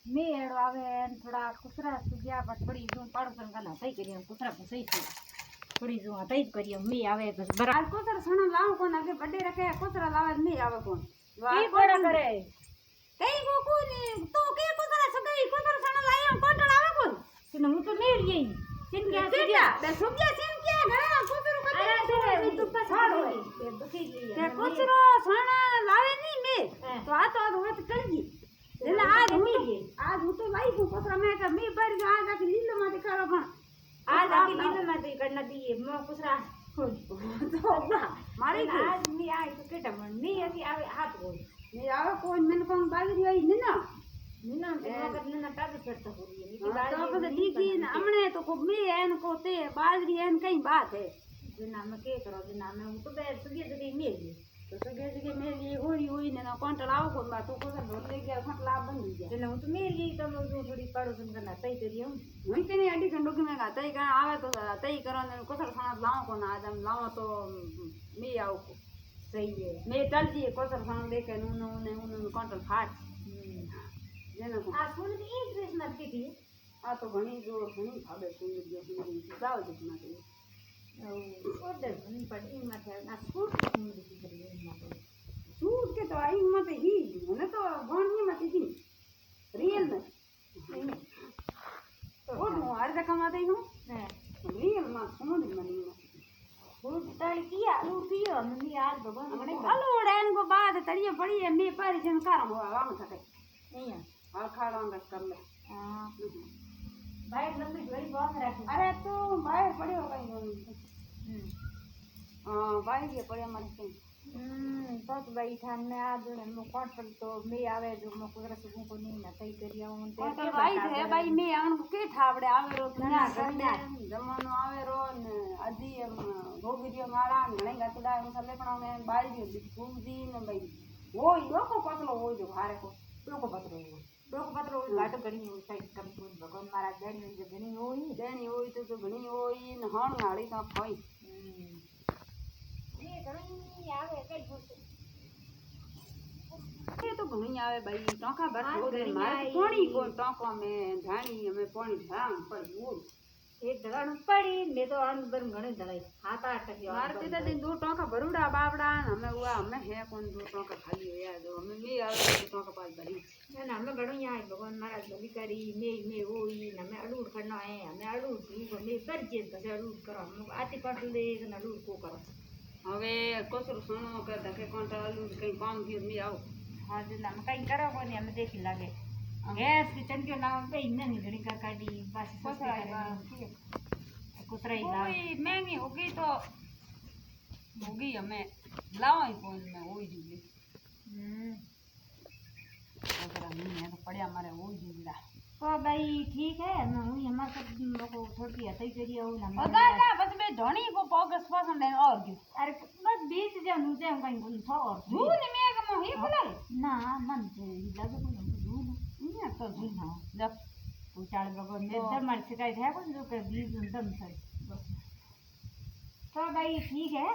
મેળ આવે ને થોડા કુસરા સુગ્યા પર થોડી જો પાડો ના થઈ કરી કુસરા ફસઈ છે થોડી જો હટાઈ કરી મે આવે બરાબર કોસર સણો લાવ કોણ આગે બડે રખે કોસરા લાવે મે આવે કોણ કી બડા કરે કઈ ગોકુ ને તો કે કોસરા સગાઈ કોસર સણો લાયો કોટળ આવે કોણ તને હું તો મેળ ગઈ સિન ગયા સુગ્યા બે સુગ્યા સિન ક્યાં ઘણા કોસરો અરે તું પસાડ હોય તે દુખી ગઈ તે કોસરો સણ લાવે ની મે તો આ તો હોત કળગી એટલે આજ હું તો લાઈ હું કોસરા મે કે મે પર આજ આખી લીલો માં દેખાડો પણ आज आके नींद में दी करना दी मैं कुछ रात તો મારી आज मी आई तो केटा मन मी अभी आवे हाथ बोल મે આવે કોઈ મને કોણ બાગરી આવી ને ના नीना के मगर नीना टाबी करता हो रही है તો પછી દીકી ને હમણે તો કો મે એન કો તે બાજરી એન કઈ બાત હે बिना में के करो बिना में હું તો બે સુગે સુગે મેલી તો સગે સગે મેલી હોઈ ને કોંટળ આવો કોણ બા તો કોસર ઢોલ લઈ ગયા ખટલા બની ગયા એટલે હું તો મેલી તો હું થોડી પાડોશન કરના તઈ કરી હું હું કે નહીં અડી ઘંટો કે મેં તઈ કણ આવે તો તઈ કરો ને કોસર ખાના લાવો કોણ આજ આમ લાવો તો મે આવો सही है મે ચાલજી કોસર ખાના દેખે નું કોંટળ ફાટ જેને કો આ સુન की एक ड्रेस लगती थी આ તો ઘણી ભાવે સુંદર જે સુંદર જાવ છે ના ઓર્ડર નહીં પણ ઈ માં આ સ્કૂટ સુંદર કરી ઈ માં सूट के तो आई मत ही મને તો ભણની મત ही रियल में तो હું હર કમાતે હું હે रियल માં સમજ મની ફૂટ તળી કિયા આલુ પીયો મમ્મી આજ ભગવાન મને આલુ ડેન को बाद तड़िए पड़ी है मैं पर जन कार हो आवा में सके અહીંયા हां खाड़ा अंदर कर ले हां भाई लंबी जोड़ी बहुत राखी अरे तू बाहर पड़े हो कहीं हां बाहर ये पड़े मत के तो भाई ठान में आ जो मैं कॉन्ट्रैक्ट तो मैं आवे जो मैं कुदरत से को नहीं ना सही करिया हूं तो भाई है भाई मैं आन को के ठावड़े आवे रो ना जमानो आवे रो ने अदी गोगिरियो मारा घणे गतड़ा उन सले पण में बाळी फूदी ने भाई वो लोको पतलो हो जो हारे को लोको पतरो घाट घणी हो साइड कम तो भगवान महाराज देनी जो घणी होई तो घणी होई ने हण गाड़ी तो खोई ये घणी आवे कई बोलते ये तो घणी आवे भाई टोका भर हो दे मारे पानी को टोको में धाणी हमें पानी धाम पर वो एक धड़न पड़ी ने तो अंदर घणे धड़ाई हाथ आठ टकी मारे पिता दिन दो टोका भरूड़ा बावड़ा हमें हुआ हमें है कौन दो टोका खाली हो यार जो हमें नहीं आवे दो टोका पास भरी ना हमें घणो यहाँ भगवान महाराज बलि करी मैं होई हमें अड़ूड़ करना है हमें अड़ूड़ ठीक मैं कर जे तो अड़ूड़ करो हम आती पाट ले न अड़ूड़ को करो હવે કોસર સોનો કે ધકે કોંટા આલુ કઈ કામ થી મી આવ हां जे हम कई करो कोनी हमें देखी लागे गैस की चंक्यो नाम पे इन्ने नहीं घणी का काडी पास कुसराई ला कोई महंगी होगी तो होगी हमें लावाई कौन में होई जूगी कोसरा नहीं है तो पड़या मारे होई जूगा तो भाई ठीक है मैं हूं हमार सब लोग थोड़ी हतई करी हूं ना बगा बस मैं धोनी को पॉकेट पसंद है और क्यों अरे बस बीच जे नु जे कहीं बोल छो और झू ने मैं के ही बोले ना मन से लगे को झू नहीं तो झू ना जब उचाड़ बगो में दम मार शिकायत है कुछ जो कर बीच दम से बस तो भाई ठीक है